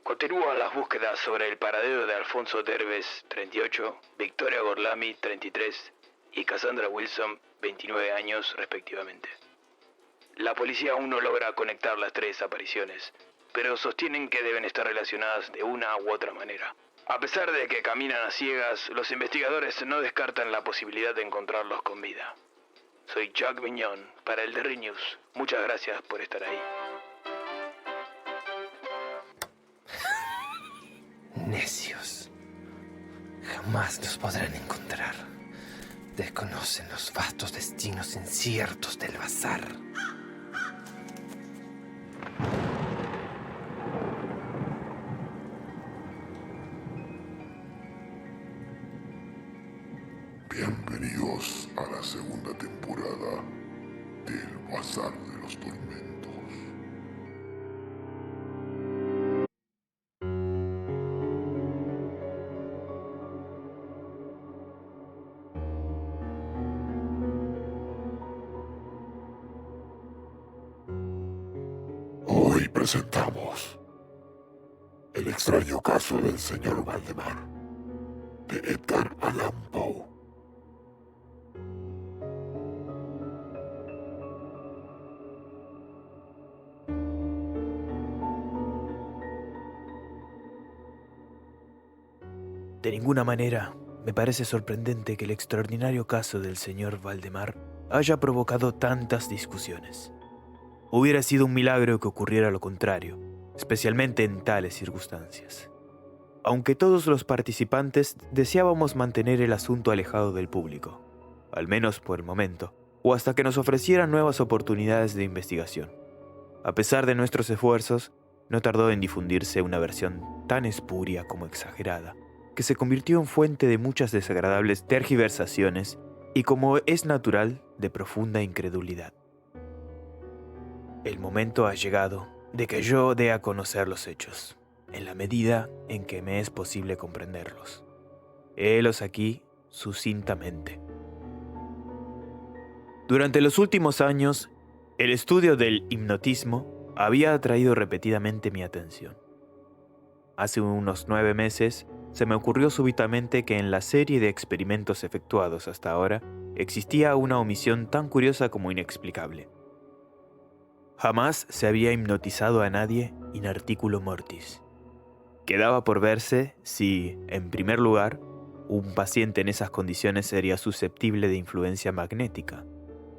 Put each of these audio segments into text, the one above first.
Continúan las búsquedas sobre el paradero de Alfonso Derbez, 38, Victoria Gorlami, 33, y Cassandra Wilson, 29 años, respectivamente. La policía aún no logra conectar las tres apariciones, pero sostienen que deben estar relacionadas de una u otra manera. A pesar de que caminan a ciegas, los investigadores no descartan la posibilidad de encontrarlos con vida. Soy Chuck Viñón para el Derry News. Muchas gracias por estar ahí. Necios. Jamás los podrán encontrar. Desconocen los vastos destinos inciertos del bazar. Bienvenidos a la segunda temporada del Bazar de los Tormentos. Hoy presentamos el extraño caso del señor Valdemar, de Edgar Allan Poe. De ninguna manera me parece sorprendente que el extraordinario caso del señor Valdemar haya provocado tantas discusiones. Hubiera sido un milagro que ocurriera lo contrario, especialmente en tales circunstancias. Aunque todos los participantes deseábamos mantener el asunto alejado del público, al menos por el momento, o hasta que nos ofrecieran nuevas oportunidades de investigación. A pesar de nuestros esfuerzos, no tardó en difundirse una versión tan espuria como exagerada, que se convirtió en fuente de muchas desagradables tergiversaciones y, como es natural, de profunda incredulidad. El momento ha llegado de que yo dé a conocer los hechos, en la medida en que me es posible comprenderlos. Helos aquí sucintamente. Durante los últimos años, el estudio del hipnotismo había atraído repetidamente mi atención. Hace unos 9 meses, se me ocurrió súbitamente que en la serie de experimentos efectuados hasta ahora existía una omisión tan curiosa como inexplicable. Jamás se había hipnotizado a nadie in articulo mortis. Quedaba por verse si, en primer lugar, un paciente en esas condiciones sería susceptible de influencia magnética.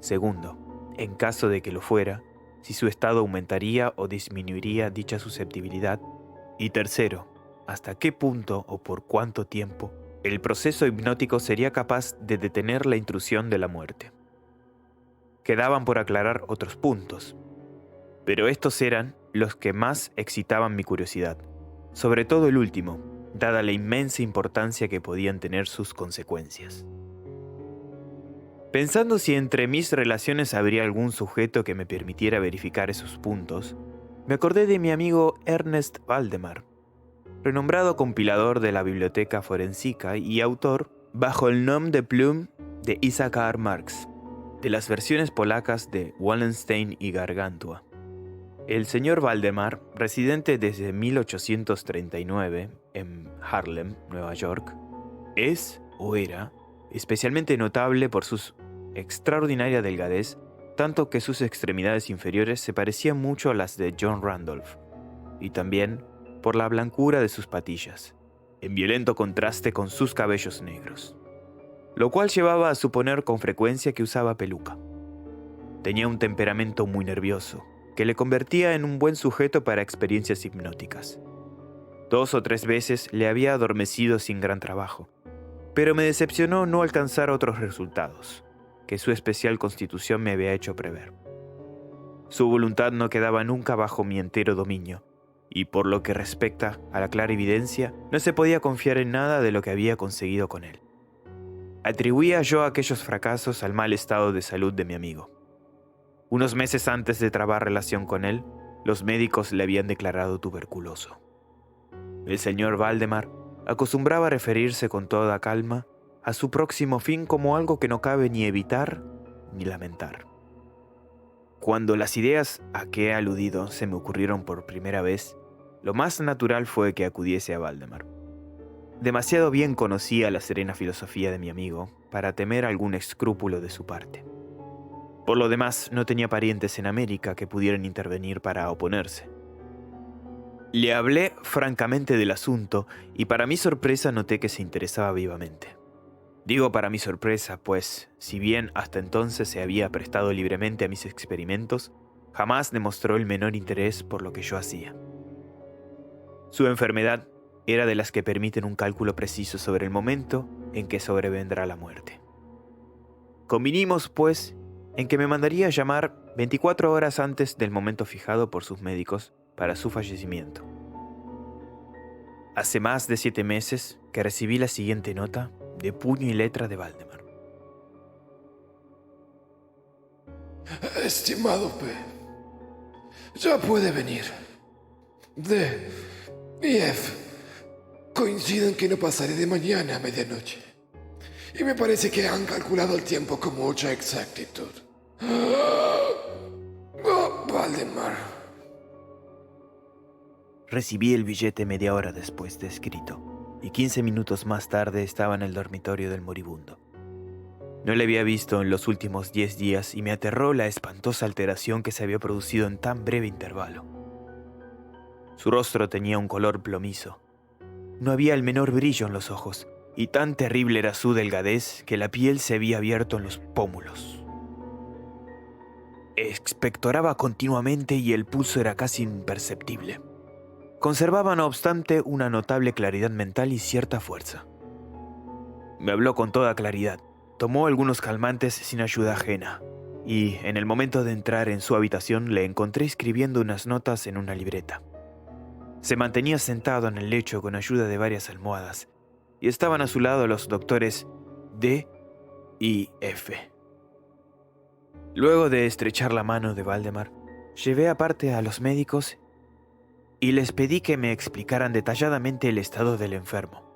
Segundo, en caso de que lo fuera, si su estado aumentaría o disminuiría dicha susceptibilidad. Y tercero, hasta qué punto o por cuánto tiempo el proceso hipnótico sería capaz de detener la intrusión de la muerte. Quedaban por aclarar otros puntos, pero estos eran los que más excitaban mi curiosidad, sobre todo el último, dada la inmensa importancia que podían tener sus consecuencias. Pensando si entre mis relaciones habría algún sujeto que me permitiera verificar esos puntos, me acordé de mi amigo Ernest Valdemar, renombrado compilador de la Biblioteca Forensica y autor, bajo el nom de plume de Isaac Marx, de las versiones polacas de Wallenstein y Gargantua. El señor Valdemar, residente desde 1839 en Harlem, Nueva York, es o era especialmente notable por su extraordinaria delgadez, tanto que sus extremidades inferiores se parecían mucho a las de John Randolph, y también por la blancura de sus patillas, en violento contraste con sus cabellos negros, lo cual llevaba a suponer con frecuencia que usaba peluca. Tenía un temperamento muy nervioso, que le convertía en un buen sujeto para experiencias hipnóticas. 2 o 3 veces le había adormecido sin gran trabajo, pero me decepcionó no alcanzar otros resultados que su especial constitución me había hecho prever. Su voluntad no quedaba nunca bajo mi entero dominio, y por lo que respecta a la clara evidencia, no se podía confiar en nada de lo que había conseguido con él. Atribuía yo aquellos fracasos al mal estado de salud de mi amigo. Unos meses antes de trabar relación con él, los médicos le habían declarado tuberculoso. El señor Valdemar acostumbraba a referirse con toda calma a su próximo fin como algo que no cabe ni evitar ni lamentar. Cuando las ideas a que he aludido se me ocurrieron por primera vez, lo más natural fue que acudiese a Valdemar. Demasiado bien conocía la serena filosofía de mi amigo para temer algún escrúpulo de su parte. Por lo demás, no tenía parientes en América que pudieran intervenir para oponerse. Le hablé francamente del asunto y para mi sorpresa noté que se interesaba vivamente. Digo para mi sorpresa, pues, si bien hasta entonces se había prestado libremente a mis experimentos, jamás demostró el menor interés por lo que yo hacía. Su enfermedad era de las que permiten un cálculo preciso sobre el momento en que sobrevendrá la muerte. Convinimos, pues, en que me mandaría llamar 24 horas antes del momento fijado por sus médicos para su fallecimiento. Hace más de 7 meses que recibí la siguiente nota de puño y letra de Valdemar. Estimado P, ya puede venir. D y F coinciden que no pasaré de mañana a medianoche. Y me parece que han calculado el tiempo con mucha exactitud. Oh, Valdemar. Recibí el billete media hora después de escrito, y 15 minutos más tarde estaba en el dormitorio del moribundo. No le había visto en los últimos 10 días y me aterró la espantosa alteración que se había producido en tan breve intervalo. Su rostro tenía un color plomizo. No había el menor brillo en los ojos, y tan terrible era su delgadez que la piel se había abierto en los pómulos. Expectoraba continuamente y el pulso era casi imperceptible. Conservaba, no obstante, una notable claridad mental y cierta fuerza. Me habló con toda claridad, tomó algunos calmantes sin ayuda ajena, y en el momento de entrar en su habitación le encontré escribiendo unas notas en una libreta. Se mantenía sentado en el lecho con ayuda de varias almohadas, y estaban a su lado los doctores D y F. Luego de estrechar la mano de Valdemar, llevé aparte a los médicos y les pedí que me explicaran detalladamente el estado del enfermo.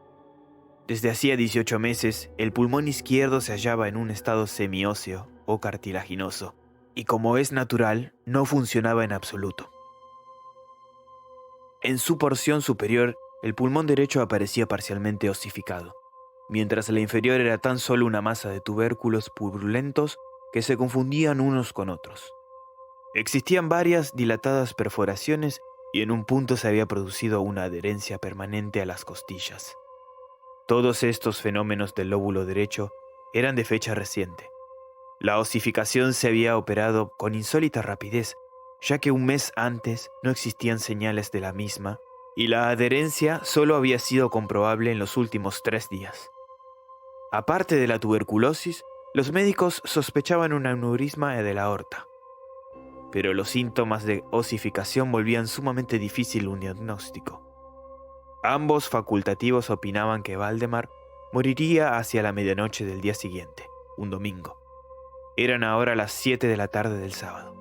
Desde hacía 18 meses, el pulmón izquierdo se hallaba en un estado semióseo o cartilaginoso, y como es natural, no funcionaba en absoluto. En su porción superior, el pulmón derecho aparecía parcialmente osificado, mientras la inferior era tan solo una masa de tubérculos purulentos que se confundían unos con otros. Existían varias dilatadas perforaciones y en un punto se había producido una adherencia permanente a las costillas. Todos estos fenómenos del lóbulo derecho eran de fecha reciente. La osificación se había operado con insólita rapidez, ya que un mes antes no existían señales de la misma, y la adherencia solo había sido comprobable en los últimos 3 días. Aparte de la tuberculosis, los médicos sospechaban un aneurisma de la aorta, pero los síntomas de osificación volvían sumamente difícil un diagnóstico. Ambos facultativos opinaban que Valdemar moriría hacia la medianoche del día siguiente, un domingo. Eran ahora las 7 de la tarde del sábado.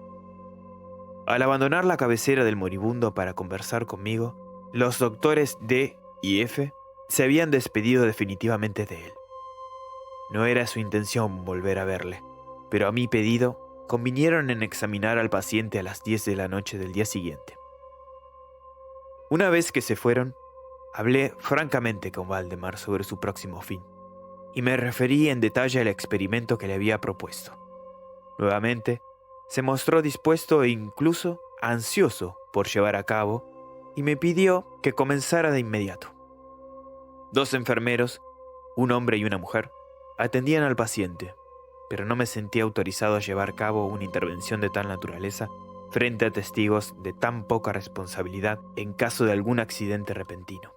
Al abandonar la cabecera del moribundo para conversar conmigo, los doctores D y F se habían despedido definitivamente de él. No era su intención volver a verle, pero a mi pedido convinieron en examinar al paciente a las 10 de la noche del día siguiente. Una vez que se fueron, hablé francamente con Valdemar sobre su próximo fin, y me referí en detalle al experimento que le había propuesto. Nuevamente, se mostró dispuesto e incluso ansioso por llevar a cabo, y me pidió que comenzara de inmediato. 2 enfermeros, un hombre y una mujer, atendían al paciente, pero no me sentía autorizado a llevar a cabo una intervención de tal naturaleza frente a testigos de tan poca responsabilidad en caso de algún accidente repentino.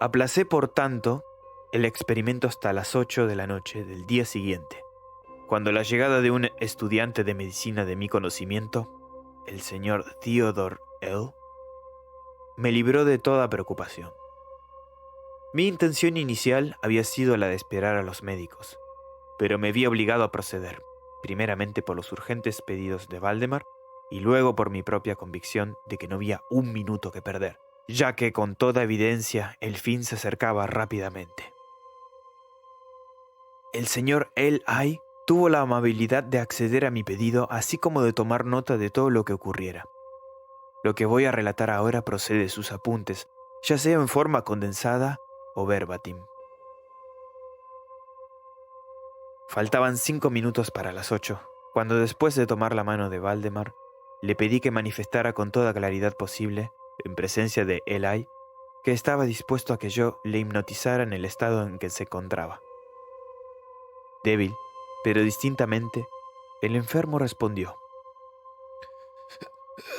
Aplacé, por tanto, el experimento hasta las 8 de la noche del día siguiente, cuando la llegada de un estudiante de medicina de mi conocimiento, el señor Theodore L., me libró de toda preocupación. Mi intención inicial había sido la de esperar a los médicos, pero me vi obligado a proceder, primeramente por los urgentes pedidos de Valdemar y luego por mi propia convicción de que no había un minuto que perder, ya que con toda evidencia el fin se acercaba rápidamente. El señor L.I. tuvo la amabilidad de acceder a mi pedido, así como de tomar nota de todo lo que ocurriera. Lo que voy a relatar ahora procede de sus apuntes, ya sea en forma condensada o verbatim. Faltaban 5 minutos para las 8, cuando después de tomar la mano de Valdemar, le pedí que manifestara con toda claridad posible, en presencia de Eli, que estaba dispuesto a que yo le hipnotizara en el estado en que se encontraba. Débil, pero distintamente, el enfermo respondió: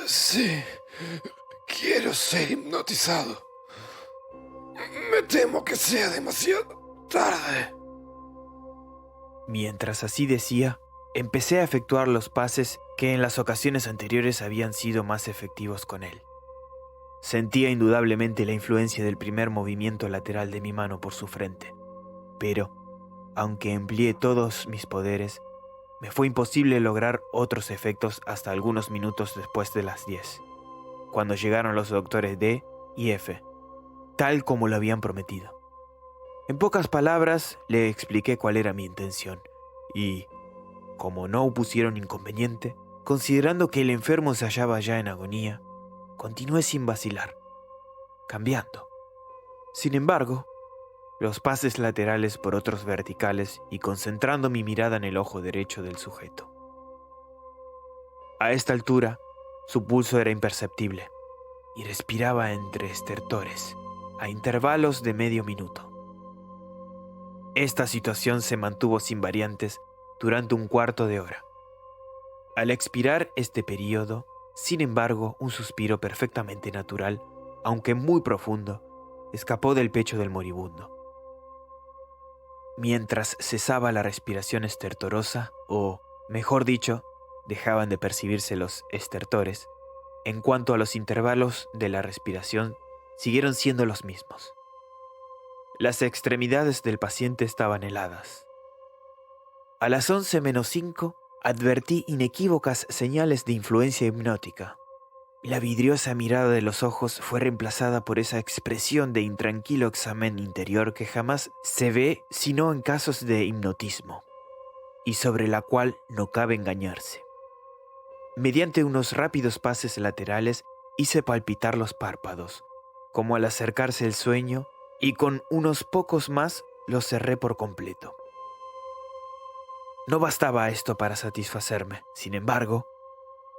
Sí, quiero ser hipnotizado. Me temo que sea demasiado tarde. Mientras así decía, empecé a efectuar los pases que en las ocasiones anteriores habían sido más efectivos con él. Sentía indudablemente la influencia del primer movimiento lateral de mi mano por su frente, pero, aunque empleé todos mis poderes, me fue imposible lograr otros efectos hasta algunos minutos después de las 10, cuando llegaron los doctores D y F, tal como lo habían prometido. En pocas palabras, le expliqué cuál era mi intención y, como no opusieron inconveniente, considerando que el enfermo se hallaba ya en agonía, continué sin vacilar, cambiando. Sin embargo, los pases laterales por otros verticales y concentrando mi mirada en el ojo derecho del sujeto. A esta altura, su pulso era imperceptible y respiraba entre estertores, a intervalos de medio minuto. Esta situación se mantuvo sin variantes durante un cuarto de hora. Al expirar este periodo, sin embargo, un suspiro perfectamente natural, aunque muy profundo, escapó del pecho del moribundo. Mientras cesaba la respiración estertorosa, o, mejor dicho, dejaban de percibirse los estertores, en cuanto a los intervalos de la respiración, siguieron siendo los mismos. Las extremidades del paciente estaban heladas. A las 11:05 advertí inequívocas señales de influencia hipnótica. La vidriosa mirada de los ojos fue reemplazada por esa expresión de intranquilo examen interior que jamás se ve sino en casos de hipnotismo, y sobre la cual no cabe engañarse. Mediante unos rápidos pases laterales hice palpitar los párpados, como al acercarse el sueño, y con unos pocos más los cerré por completo. No bastaba esto para satisfacerme, sin embargo,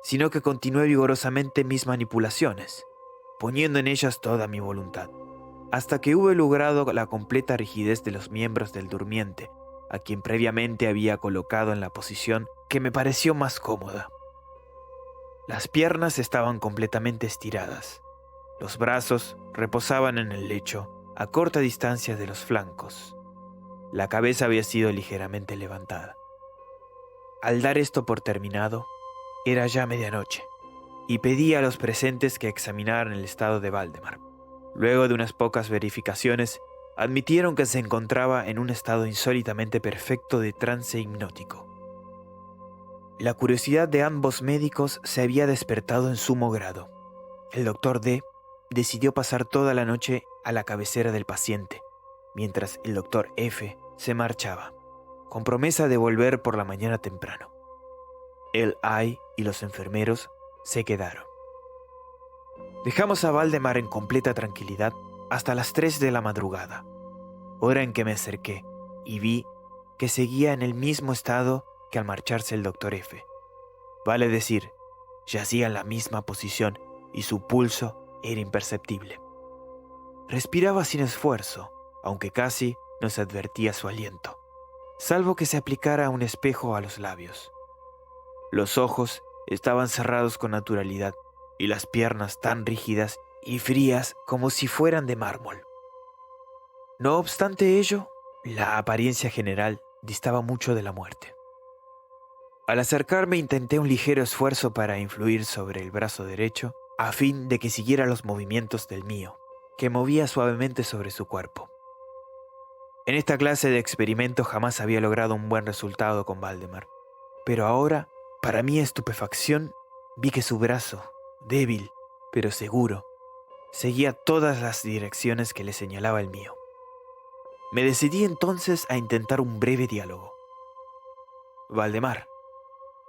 sino que continué vigorosamente mis manipulaciones, poniendo en ellas toda mi voluntad, hasta que hube logrado la completa rigidez de los miembros del durmiente, a quien previamente había colocado en la posición que me pareció más cómoda. Las piernas estaban completamente estiradas, los brazos reposaban en el lecho, a corta distancia de los flancos. La cabeza había sido ligeramente levantada. Al dar esto por terminado, era ya medianoche, y pedí a los presentes que examinaran el estado de Valdemar. Luego de unas pocas verificaciones, admitieron que se encontraba en un estado insólitamente perfecto de trance hipnótico. La curiosidad de ambos médicos se había despertado en sumo grado. El doctor D decidió pasar toda la noche a la cabecera del paciente, mientras el doctor F se marchaba, con promesa de volver por la mañana temprano. El I y los enfermeros se quedaron. Dejamos a Valdemar en completa tranquilidad hasta las 3 de la madrugada, hora en que me acerqué y vi que seguía en el mismo estado que al marcharse el doctor F. Vale decir, yacía en la misma posición y su pulso era imperceptible. Respiraba sin esfuerzo, aunque casi no se advertía su aliento, salvo que se aplicara un espejo a los labios. Los ojos estaban cerrados con naturalidad y las piernas tan rígidas y frías como si fueran de mármol. No obstante ello, la apariencia general distaba mucho de la muerte. Al acercarme intenté un ligero esfuerzo para influir sobre el brazo derecho a fin de que siguiera los movimientos del mío, que movía suavemente sobre su cuerpo. En esta clase de experimento jamás había logrado un buen resultado con Valdemar, pero ahora, para mi estupefacción, vi que su brazo, débil pero seguro, seguía todas las direcciones que le señalaba el mío. Me decidí entonces a intentar un breve diálogo. «Valdemar,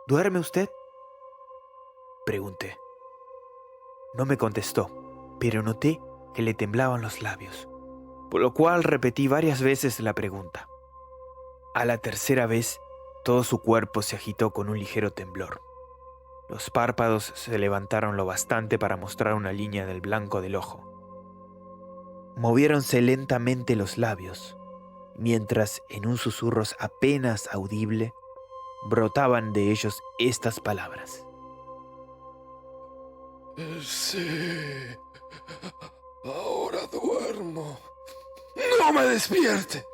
¿duerme usted?», pregunté. No me contestó, pero noté que le temblaban los labios, por lo cual repetí varias veces la pregunta. A la tercera vez, todo su cuerpo se agitó con un ligero temblor. Los párpados se levantaron lo bastante para mostrar una línea del blanco del ojo. Moviéronse lentamente los labios, mientras en un susurro apenas audible brotaban de ellos estas palabras. Sí, ahora duermo. ¡No me despierte!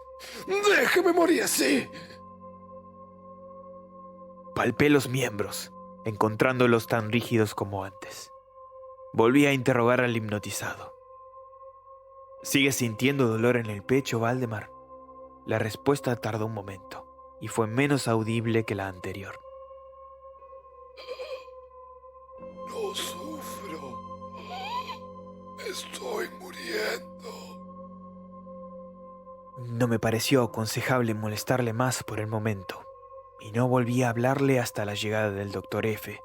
¡Déjeme morir así! Palpé los miembros, encontrándolos tan rígidos como antes. Volví a interrogar al hipnotizado. ¿Sigues sintiendo dolor en el pecho, Valdemar? La respuesta tardó un momento y fue menos audible que la anterior. No sufro. Estoy muriendo. No me pareció aconsejable molestarle más por el momento, y no volví a hablarle hasta la llegada del Dr. F.,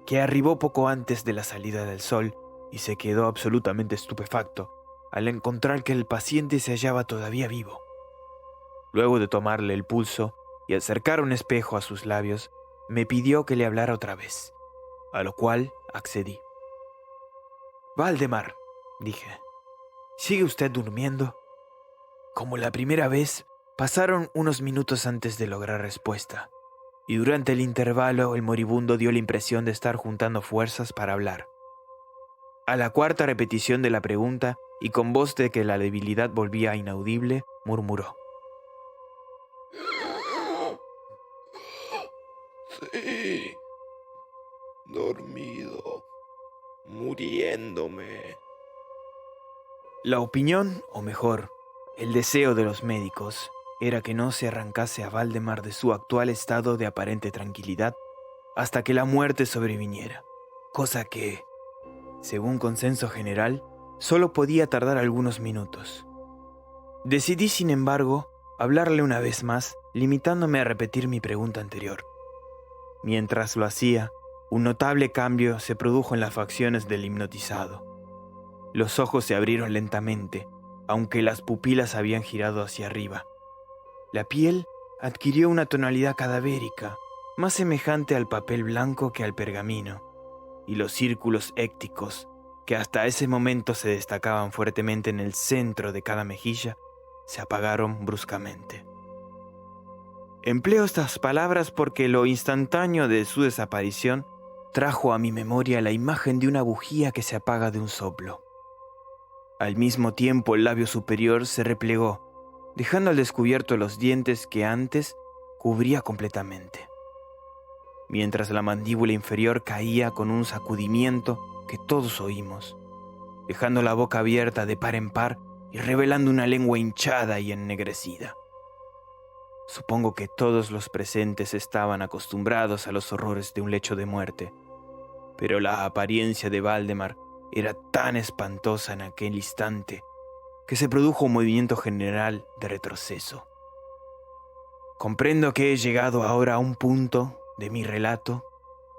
que arribó poco antes de la salida del sol y se quedó absolutamente estupefacto al encontrar que el paciente se hallaba todavía vivo. Luego de tomarle el pulso y acercar un espejo a sus labios, me pidió que le hablara otra vez, a lo cual accedí. «Valdemar», dije, «¿sigue usted durmiendo?». Como la primera vez, pasaron unos minutos antes de lograr respuesta, y durante el intervalo el moribundo dio la impresión de estar juntando fuerzas para hablar. A la cuarta repetición de la pregunta, y con voz de que la debilidad volvía inaudible, murmuró. Sí, dormido, muriéndome. La opinión, o mejor, el deseo de los médicos, era que no se arrancase a Valdemar de su actual estado de aparente tranquilidad hasta que la muerte sobreviniera, cosa que, según consenso general, solo podía tardar algunos minutos. Decidí, sin embargo, hablarle una vez más, limitándome a repetir mi pregunta anterior. Mientras lo hacía, un notable cambio se produjo en las facciones del hipnotizado. Los ojos se abrieron lentamente, aunque las pupilas habían girado hacia arriba. La piel adquirió una tonalidad cadavérica, más semejante al papel blanco que al pergamino, y los círculos écticos, que hasta ese momento se destacaban fuertemente en el centro de cada mejilla, se apagaron bruscamente. Empleo estas palabras porque lo instantáneo de su desaparición trajo a mi memoria la imagen de una bujía que se apaga de un soplo. Al mismo tiempo el labio superior se replegó, dejando al descubierto los dientes que antes cubría completamente, mientras la mandíbula inferior caía con un sacudimiento que todos oímos, dejando la boca abierta de par en par y revelando una lengua hinchada y ennegrecida. Supongo que todos los presentes estaban acostumbrados a los horrores de un lecho de muerte, pero la apariencia de Valdemar era tan espantosa en aquel instante que se produjo un movimiento general de retroceso. Comprendo que he llegado ahora a un punto de mi relato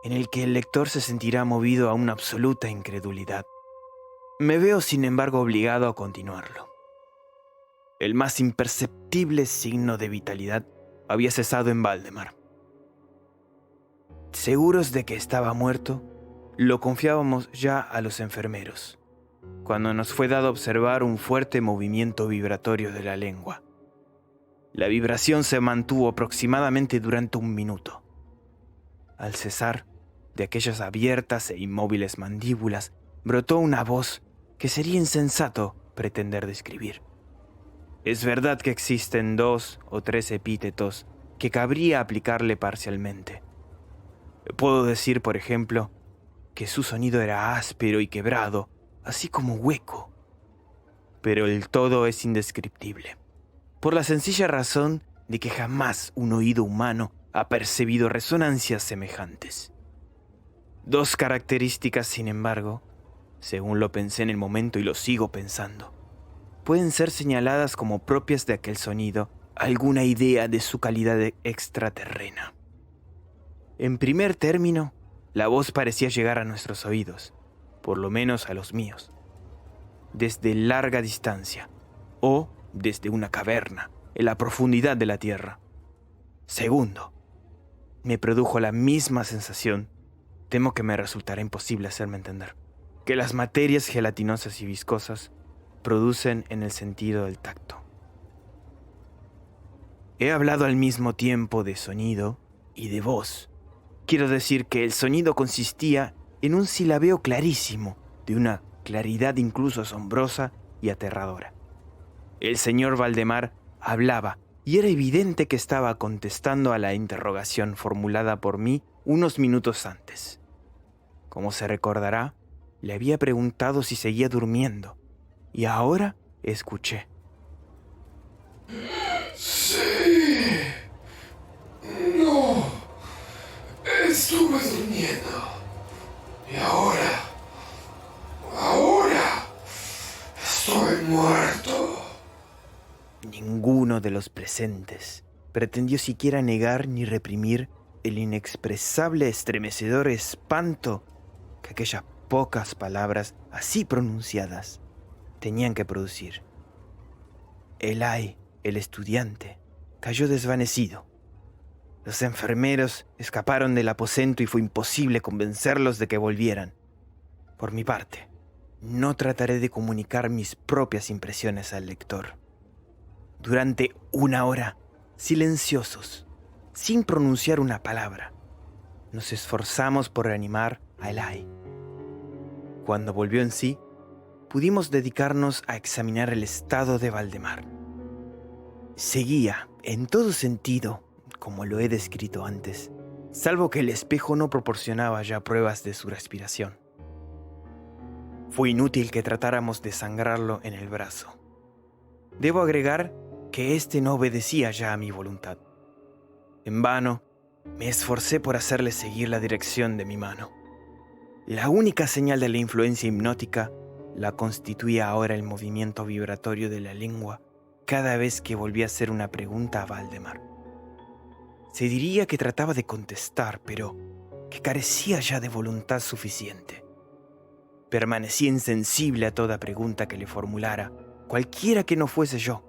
en el que el lector se sentirá movido a una absoluta incredulidad. Me veo, sin embargo, obligado a continuarlo. El más imperceptible signo de vitalidad había cesado en Valdemar. Seguros de que estaba muerto, lo confiábamos ya a los enfermeros, cuando nos fue dado observar un fuerte movimiento vibratorio de la lengua. La vibración se mantuvo aproximadamente durante 1 minuto. Al cesar, de aquellas abiertas e inmóviles mandíbulas, brotó una voz que sería insensato pretender describir. Es verdad que existen 2 o 3 epítetos que cabría aplicarle parcialmente. Puedo decir, por ejemplo, que su sonido era áspero y quebrado, así como hueco. Pero el todo es indescriptible, por la sencilla razón de que jamás un oído humano ha percibido resonancias semejantes. 2 características, sin embargo, según lo pensé en el momento y lo sigo pensando, pueden ser señaladas como propias de aquel sonido alguna idea de su calidad extraterrena. En primer término, la voz parecía llegar a nuestros oídos, por lo menos a los míos, desde larga distancia o desde una caverna en la profundidad de la tierra. Segundo, me produjo la misma sensación, temo que me resultará imposible hacerme entender, que las materias gelatinosas y viscosas producen en el sentido del tacto. He hablado al mismo tiempo de sonido y de voz. Quiero decir que el sonido consistía en un silabeo clarísimo, de una claridad incluso asombrosa y aterradora. El señor Valdemar hablaba y era evidente que estaba contestando a la interrogación formulada por mí unos minutos antes. Como se recordará, le había preguntado si seguía durmiendo y ahora escuché. Sí. No. Estuve durmiendo. Y ahora estoy muerto. Ninguno de los presentes pretendió siquiera negar ni reprimir el inexpresable estremecedor espanto que aquellas pocas palabras así pronunciadas tenían que producir. Eli, el estudiante, cayó desvanecido. Los enfermeros escaparon del aposento y fue imposible convencerlos de que volvieran. Por mi parte, no trataré de comunicar mis propias impresiones al lector. Durante una hora, silenciosos, sin pronunciar una palabra, nos esforzamos por reanimar a Eli. Cuando volvió en sí, pudimos dedicarnos a examinar el estado de Valdemar. Seguía, en todo sentido, como lo he descrito antes, salvo que el espejo no proporcionaba ya pruebas de su respiración. Fue inútil que tratáramos de sangrarlo en el brazo. Debo agregar que éste no obedecía ya a mi voluntad. En vano, me esforcé por hacerle seguir la dirección de mi mano. La única señal de la influencia hipnótica la constituía ahora el movimiento vibratorio de la lengua cada vez que volvía a hacer una pregunta a Valdemar. Se diría que trataba de contestar, pero que carecía ya de voluntad suficiente. Permanecía insensible a toda pregunta que le formulara, cualquiera que no fuese yo,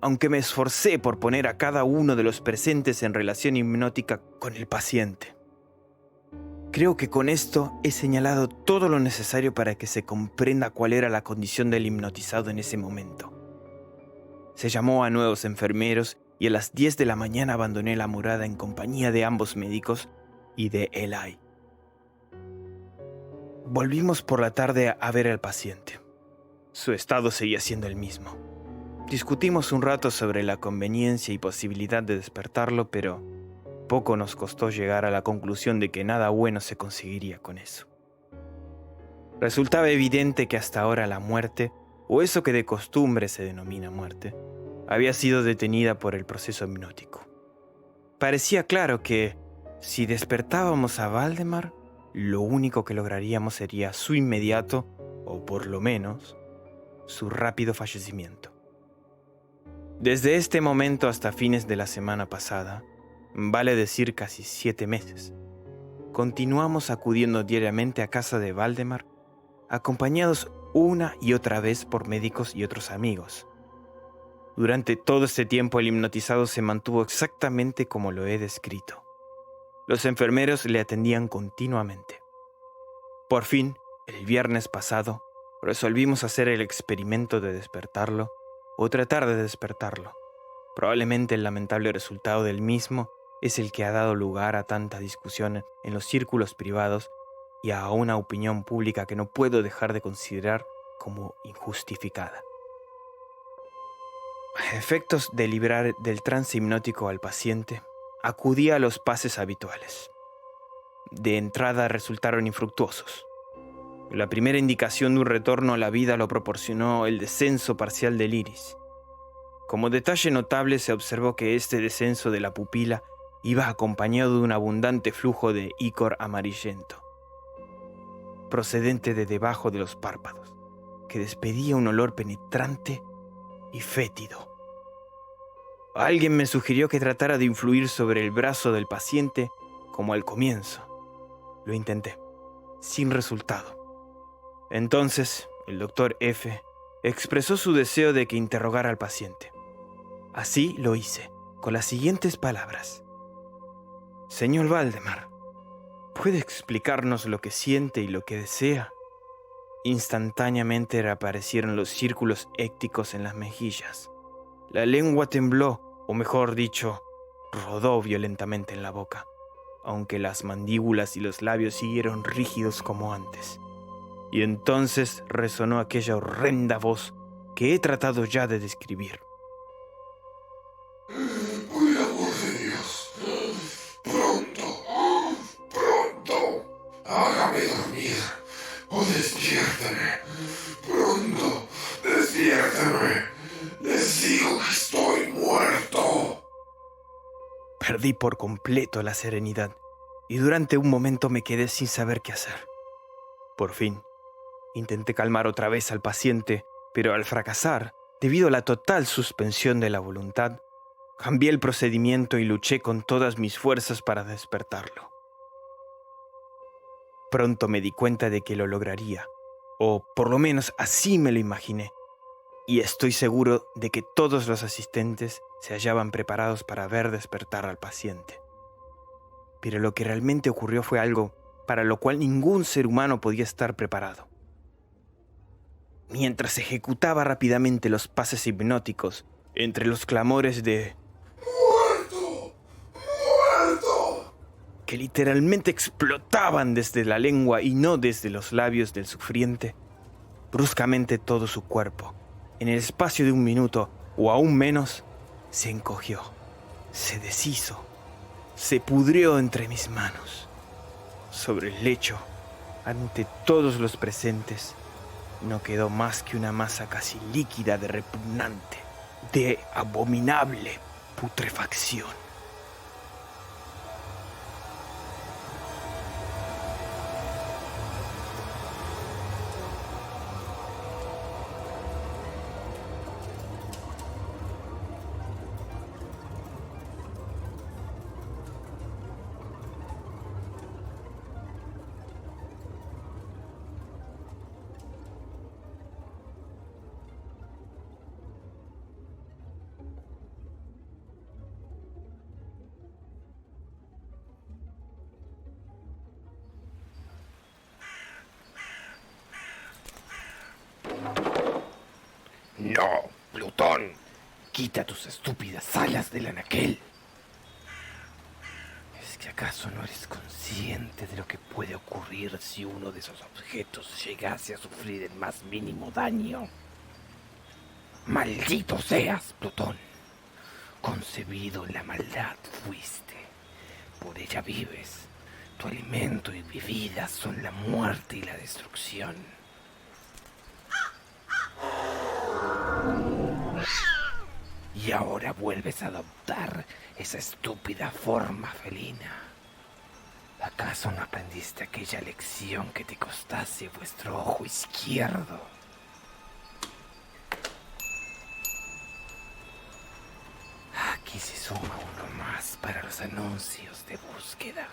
aunque me esforcé por poner a cada uno de los presentes en relación hipnótica con el paciente. Creo que con esto he señalado todo lo necesario para que se comprenda cuál era la condición del hipnotizado en ese momento. Se llamó a nuevos enfermeros y a las 10 de la mañana abandoné la morada en compañía de ambos médicos y de Eli. Volvimos por la tarde a ver al paciente. Su estado seguía siendo el mismo. Discutimos un rato sobre la conveniencia y posibilidad de despertarlo, pero poco nos costó llegar a la conclusión de que nada bueno se conseguiría con eso. Resultaba evidente que hasta ahora la muerte, o eso que de costumbre se denomina muerte, había sido detenida por el proceso hipnótico. Parecía claro que, si despertábamos a Valdemar, lo único que lograríamos sería su inmediato, o por lo menos, su rápido fallecimiento. Desde este momento hasta fines de la semana pasada, vale decir casi 7 meses, continuamos acudiendo diariamente a casa de Valdemar, acompañados una y otra vez por médicos y otros amigos. Durante todo este tiempo el hipnotizado se mantuvo exactamente como lo he descrito. Los enfermeros le atendían continuamente. Por fin, el viernes pasado, resolvimos hacer el experimento de despertarlo o tratar de despertarlo. Probablemente el lamentable resultado del mismo es el que ha dado lugar a tanta discusión en los círculos privados y a una opinión pública que no puedo dejar de considerar como injustificada. A efectos de librar del trance hipnótico al paciente, acudí a los pases habituales. De entrada resultaron infructuosos. La primera indicación de un retorno a la vida lo proporcionó el descenso parcial del iris. Como detalle notable se observó que este descenso de la pupila iba acompañado de un abundante flujo de ícor amarillento. procedente de debajo de los párpados, que despedía un olor penetrante y fétido. Alguien me sugirió que tratara de influir sobre el brazo del paciente como al comienzo. Lo intenté, sin resultado. Entonces, el doctor F. expresó su deseo de que interrogara al paciente. Así lo hice, con las siguientes palabras. Señor Valdemar, ¿puede explicarnos lo que siente y lo que desea? Instantáneamente reaparecieron los círculos écticos en las mejillas. La lengua tembló, o mejor dicho, rodó violentamente en la boca, aunque las mandíbulas y los labios siguieron rígidos como antes. Y entonces resonó aquella horrenda voz que he tratado ya de describir. Por el amor de Dios, pronto, hágame dormir o despiértame. Pronto, despiértame. Les digo que estoy muerto. Perdí por completo la serenidad y durante un momento me quedé sin saber qué hacer. Por fin, intenté calmar otra vez al paciente, pero al fracasar, debido a la total suspensión de la voluntad, cambié el procedimiento y luché con todas mis fuerzas para despertarlo. Pronto me di cuenta de que lo lograría, o por lo menos así me lo imaginé, y estoy seguro de que todos los asistentes se hallaban preparados para ver despertar al paciente. Pero lo que realmente ocurrió fue algo para lo cual ningún ser humano podía estar preparado. Mientras ejecutaba rápidamente los pases hipnóticos, entre los clamores de ¡Muerto! que literalmente explotaban desde la lengua y no desde los labios del sufriente, bruscamente todo su cuerpo, en el espacio de un minuto o aún menos, se encogió, se deshizo, se pudrió entre mis manos. Sobre el lecho, ante todos los presentes, no quedó más que una masa casi líquida de repugnante, de abominable putrefacción. No, Plutón. Quita tus estúpidas alas del anaquel. ¿Es que acaso no eres consciente de lo que puede ocurrir si uno de esos objetos llegase a sufrir el más mínimo daño? Maldito seas, Plutón. Concebido en la maldad fuiste. Por ella vives. Tu alimento y bebida son la muerte y la destrucción. Y ahora vuelves a adoptar esa estúpida forma felina. ¿Acaso no aprendiste aquella lección que te costase vuestro ojo izquierdo? Aquí se suma uno más para los anuncios de búsqueda.